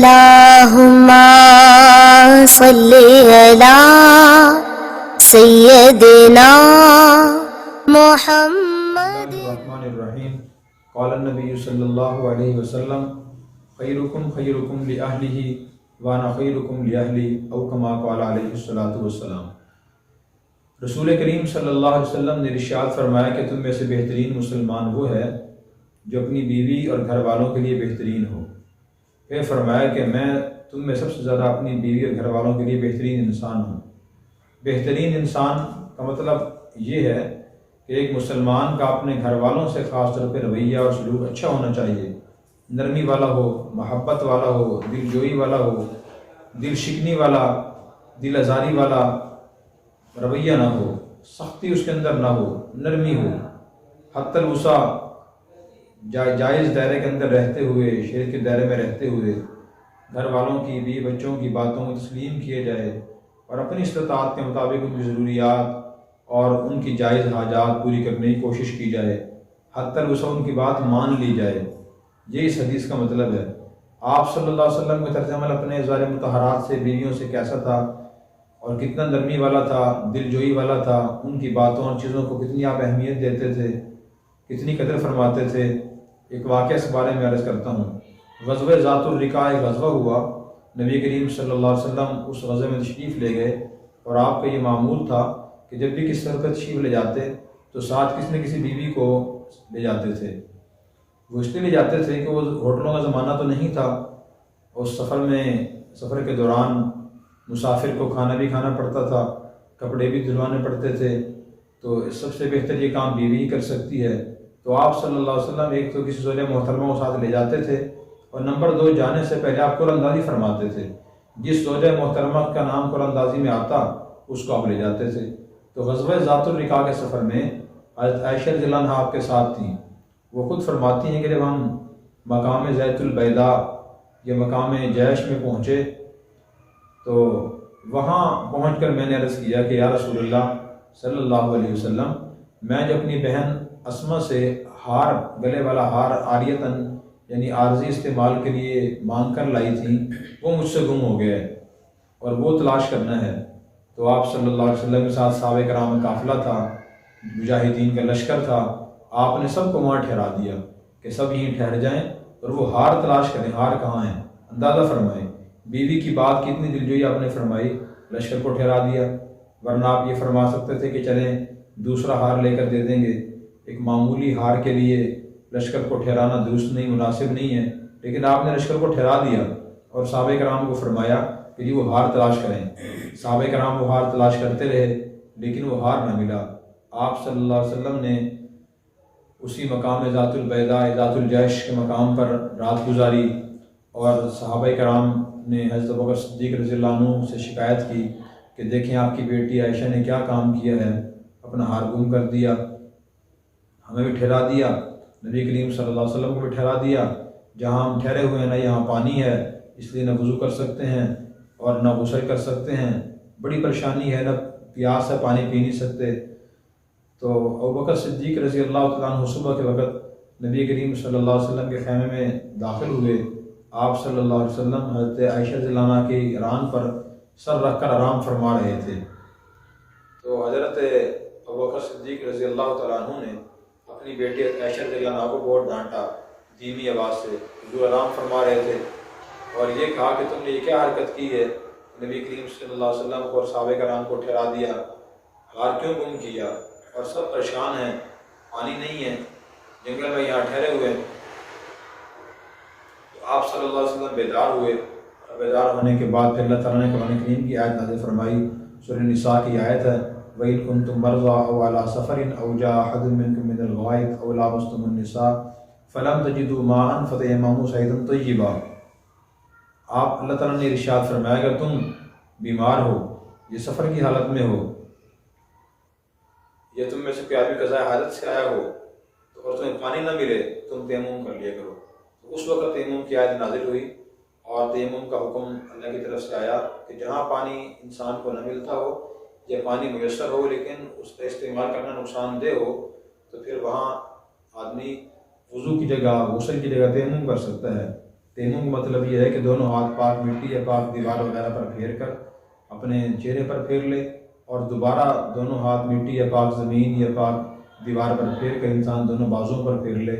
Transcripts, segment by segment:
اللہم صلی علی سیدنا محمد۔ الرحمن الرحیم۔ قال النبی صلی اللہ علیہ وسلم خیرکم خیرکم لأہلہ وانا خیرکم لأہلی او کما قال علیہ الصلوۃ والسلام۔ رسول کریم صلی اللہ علیہ وسلم نے ارشاد فرمایا کہ تم میں سے بہترین مسلمان وہ ہے جو اپنی بیوی اور گھر والوں کے لیے بہترین ہو۔ پھر فرمایا کہ میں تم میں سب سے زیادہ اپنی بیوی اور گھر والوں کے لیے بہترین انسان ہوں۔ بہترین انسان کا مطلب یہ ہے کہ ایک مسلمان کا اپنے گھر والوں سے خاص طور پہ رویہ اور سلوک اچھا ہونا چاہیے، نرمی والا ہو، محبت والا ہو، دل جوئی والا ہو، دل شکنی والا، دل آزاری والا رویہ نہ ہو، سختی اس کے اندر نہ ہو، نرمی ہو، حتی الوسع جائز دائرے کے اندر رہتے ہوئے، شریعت کے دائرے میں رہتے ہوئے گھر والوں کی، بیوی بچوں کی باتوں کو تسلیم کیے جائے اور اپنی استطاعت کے مطابق ان کی ضروریات اور ان کی جائز حاجات پوری کرنے کی کوشش کی جائے، حتی الوسع ان کی بات مان لی جائے۔ یہ اس حدیث کا مطلب ہے۔ آپ صلی اللہ علیہ وسلم کے طرز عمل اپنے ازواج مطہرات سے، بیویوں سے کیسا تھا اور کتنا نرمی والا تھا، دل جوئی والا تھا، ان کی باتوں اور چیزوں کو کتنی آپ اہمیت دیتے تھے، کتنی قدر فرماتے تھے۔ ایک واقعہ اس بارے میں عرض کرتا ہوں۔ غزوہ ذات الرقاع ایک غزوہ ہوا، نبی کریم صلی اللہ علیہ وسلم اس غزوے میں تشریف لے گئے اور آپ کا یہ معمول تھا کہ جب بھی کسی طرح تشریف لے جاتے تو ساتھ کسی نہ کسی بیوی کو لے جاتے تھے۔ وہ اس لیے لے جاتے تھے کہ وہ ہوٹلوں کا زمانہ تو نہیں تھا، اس سفر کے دوران مسافر کو کھانا بھی کھانا پڑتا تھا، کپڑے بھی دھلوانے پڑتے تھے، تو اس سب سے بہتر یہ کام بیوی ہی کر سکتی ہے۔ تو آپ صلی اللہ علیہ وسلم ایک تو کسی زوجہ محترمہ کو ساتھ لے جاتے تھے، اور نمبر دو جانے سے پہلے آپ قرآن اندازی فرماتے تھے۔ جس زوجہ محترمہ کا نام قرآن اندازی میں آتا اس کو آپ لے جاتے تھے۔ تو غزوہ ذات الرقاع کے سفر میں حضرت عائشہ رضی اللہ عنہ آپ کے ساتھ تھیں۔ وہ خود فرماتی ہیں کہ جب ہم مقام ذات البیضاء یا مقام جیش میں پہنچے تو وہاں پہنچ کر میں نے عرض کیا کہ یا رسول اللہ صلی اللہ علیہ وسلم، میں جو اپنی بہن اسماء سے ہار، گلے والا ہار عاریتاً یعنی عارضی استعمال کے لیے مانگ کر لائی تھی، وہ مجھ سے گم ہو گیا ہے اور وہ تلاش کرنا ہے۔ تو آپ صلی اللہ علیہ وسلم کے ساتھ صحابہ کرام کا قافلہ تھا، مجاہدین کا لشکر تھا۔ آپ نے سب کو وہاں ٹھہرا دیا کہ سب یہیں ٹھہر جائیں اور وہ ہار تلاش کریں، ہار کہاں ہیں، اندازہ فرمائیں۔ بیوی کی بات کتنی دلجوئی آپ نے فرمائی، لشکر کو ٹھہرا دیا۔ ورنہ آپ یہ فرما سکتے تھے کہ چلیں دوسرا ہار لے کر دے دیں گے۔ ایک معمولی ہار کے لیے لشکر کو ٹھہرانا درست نہیں، مناسب نہیں ہے، لیکن آپ نے لشکر کو ٹھہرا دیا اور صحابہ کرام کو فرمایا کہ جی وہ ہار تلاش کریں۔ صحابہ کرام وہ ہار تلاش کرتے رہے لیکن وہ ہار نہ ملا۔ آپ صلی اللہ علیہ وسلم نے اسی مقام ذات البیضاء، ذات الجیش کے مقام پر رات گزاری، اور صحابہ کرام نے حضرت ابوبکر صدیق رضی اللہ عنہ سے شکایت کی کہ دیکھیں آپ کی بیٹی عائشہ نے کیا کام کیا ہے، اپنا ہار گم کر دیا، ہمیں بھی ٹھہرا دیا، نبی کریم صلی اللہ علیہ وسلم کو بھی ٹھہرا دیا۔ جہاں ہم ٹھہرے ہوئے ہیں نہ یہاں پانی ہے، اس لیے نہ وضو کر سکتے ہیں اور نہ غسل کر سکتے ہیں، بڑی پریشانی ہے، نہ پیاس ہے، پانی پی نہیں سکتے۔ تو ابوبکر صدیق رضی اللہ تعالیٰ عنہ صبح کے وقت نبی کریم صلی اللہ علیہ وسلم کے خیمے میں داخل ہوئے۔ آپ صلی اللہ علیہ وسلم حضرت عائشہ رضی اللہ عنہ کی ران پر سر رکھ کر آرام فرما رہے تھے۔ تو حضرت ابوبکر صدیق رضی اللہ تعالیٰ عنہ نے اپنی بیٹی عائشہ رضی اللہ عنہ کو بہت ڈانٹا دھیمی آواز سے، جو آرام فرما رہے تھے، اور یہ کہا کہ تم نے یہ کیا حرکت کی ہے، نبی کریم صلی اللہ علیہ وسلم کو اور صحابہ کرام کو ٹھہرا دیا، ہار کیوں گم کیا، اور سب پریشان ہیں، پانی نہیں ہے، جنگل میں یہاں ٹھہرے ہوئے ہیں۔ تو آپ صلی اللہ علیہ وسلم بیدار ہوئے، اور بیدار ہونے کے بعد پھر اللہ تعالیٰ نے قرآن کریم کی آیت نازل فرمائی، سورہ نساء کی آیت ہے، وَإِن كُنتُم مَرْضَىٰ أَوْ عَلَىٰ سَفَرٍ أَوْ جَاءَ أَحَدٌ مِّنكُم مِّنَ الْغَائِطِ أَوْ لَامَسْتُمُ النِّسَاءَ فَلَمْ تَجِدُوا مَاءً فَتَيَمَّمُوا صَعِيدًا طَيِّبًا۔ آپ اللہ تعالیٰ نے ارشاد فرمایا اگر تم بیمار ہو، یہ سفر کی حالت میں ہو، یا تم میں سے کوئی آدمی قضاء حاجت سے آیا ہو تو اور تمہیں پانی نہ ملے، تم تیمم کر لیا کرو۔ تو اس وقت تیمم کی آیت نازل ہوئی، اور تیمم کا حکم اللہ کی طرف سے آیا کہ جہاں پانی انسان کو نہ ملتا ہو یا پانی میسر ہو لیکن اس کا استعمال کرنا نقصان دہ ہو، تو پھر وہاں آدمی وضو کی جگہ، غسل کی جگہ تیمم کر سکتا ہے۔ تیمم کا مطلب یہ ہے کہ دونوں ہاتھ پاک مٹی یا پاک دیوار وغیرہ پر پھیر کر اپنے چہرے پر پھیر لے، اور دوبارہ دونوں ہاتھ مٹی یا پاک زمین یا پاک دیوار پر پھیر کر انسان دونوں بازوؤں پر پھیر لے۔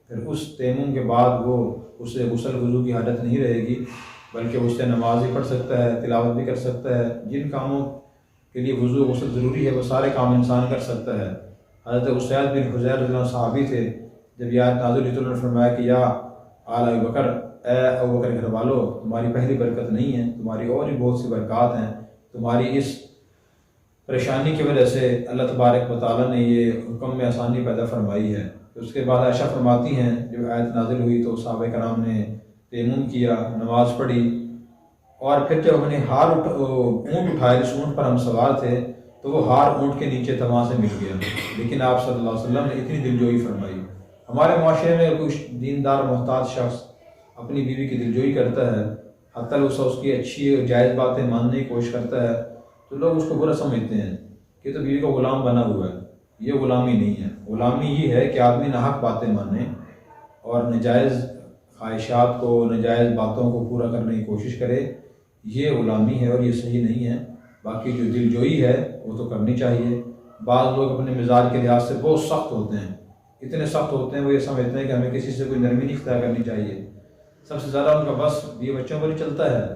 پھر اس تیمم کے بعد وہ اسے غسل وضو کی حاجت نہیں رہے گی، بلکہ اس سے نماز بھی پڑھ سکتا ہے، تلاوت بھی کر سکتا ہے۔ جن کاموں کے لیے وضو غسل ضروری ہے وہ سارے کام انسان کر سکتا ہے۔ حضرت اسید بن حضیر رضی اللہ عنہ صحابی تھے، جب یہ آیت نازل ہوئی تو انہوں نے فرمایا کہ یا آل ابو بکر، اے ابو بکر گھر والو، تمہاری پہلی برکت نہیں ہے، تمہاری اور بھی بہت سی برکات ہیں۔ تمہاری اس پریشانی کی وجہ سے اللہ تبارک و تعالیٰ نے یہ حکم میں آسانی پیدا فرمائی ہے۔ اس کے بعد عائشہ فرماتی ہیں جب آیت نازل ہوئی تو صحابہ کرام نے تیمم کیا، نماز پڑھی، اور پھر جب ہم نے اونٹ اٹھایا، جس اونٹ پر ہم سوار تھے، تو وہ ہار اونٹ کے نیچے تھا، وہاں سے مل گیا، لیکن آپ صلی اللہ علیہ وسلم نے اتنی دلجوئی فرمائی۔ ہمارے معاشرے میں کچھ دیندار محتاط شخص اپنی بیوی کی دلجوئی کرتا ہے، حتیٰ اس کی اچھی اور جائز باتیں ماننے کی کوشش کرتا ہے، تو لوگ اس کو برا سمجھتے ہیں کہ تو بیوی کا غلام بنا ہوا ہے۔ یہ غلامی نہیں ہے، غلامی یہ ہے کہ آدمی ناحق باتیں مانے اور ناجائز خواہشات کو، ناجائز باتوں کو پورا کرنے کی کوشش کرے، یہ غلامی ہے اور یہ صحیح نہیں ہے۔ باقی جو دلجوئی ہے وہ تو کرنی چاہیے۔ بعض لوگ اپنے مزاج کے لحاظ سے بہت سخت ہوتے ہیں، اتنے سخت ہوتے ہیں، وہ یہ سمجھتے ہیں کہ ہمیں کسی سے کوئی نرمی نہیں اختیار کرنی چاہیے۔ سب سے زیادہ ان کا بس بیوی بچوں پر ہی چلتا ہے،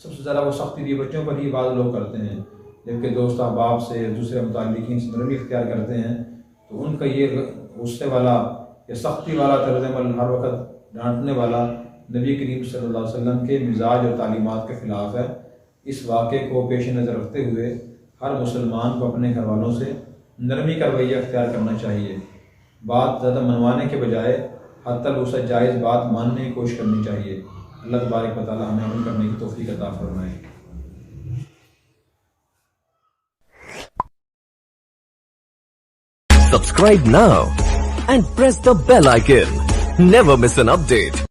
سب سے زیادہ وہ سختی بیوی بچوں پر ہی بعض لوگ کرتے ہیں، جبکہ دوست احباب سے، دوسرے متعلقین سے نرمی اختیار کرتے ہیں، تو ان کا یہ غصے والا یا سختی والا طرز عمل، ہر وقت ڈانٹنے والا، نبی کریم صلی اللہ علیہ وسلم کے مزاج اور تعلیمات کے خلاف ہے۔ اس واقعے کو پیش نظر رکھتے ہوئے ہر مسلمان کو اپنے گھر والوں سے نرمی کا رویہ اختیار کرنا چاہیے، بات زیادہ منوانے کے بجائے حتی اسے جائز بات ماننے کی کوشش کرنی چاہیے۔ اللہ تبارک و تعالی ہمیں عمل کرنے کی توفیق عطا فرمائے۔ Subscribe now and press the bell icon. Never miss an update.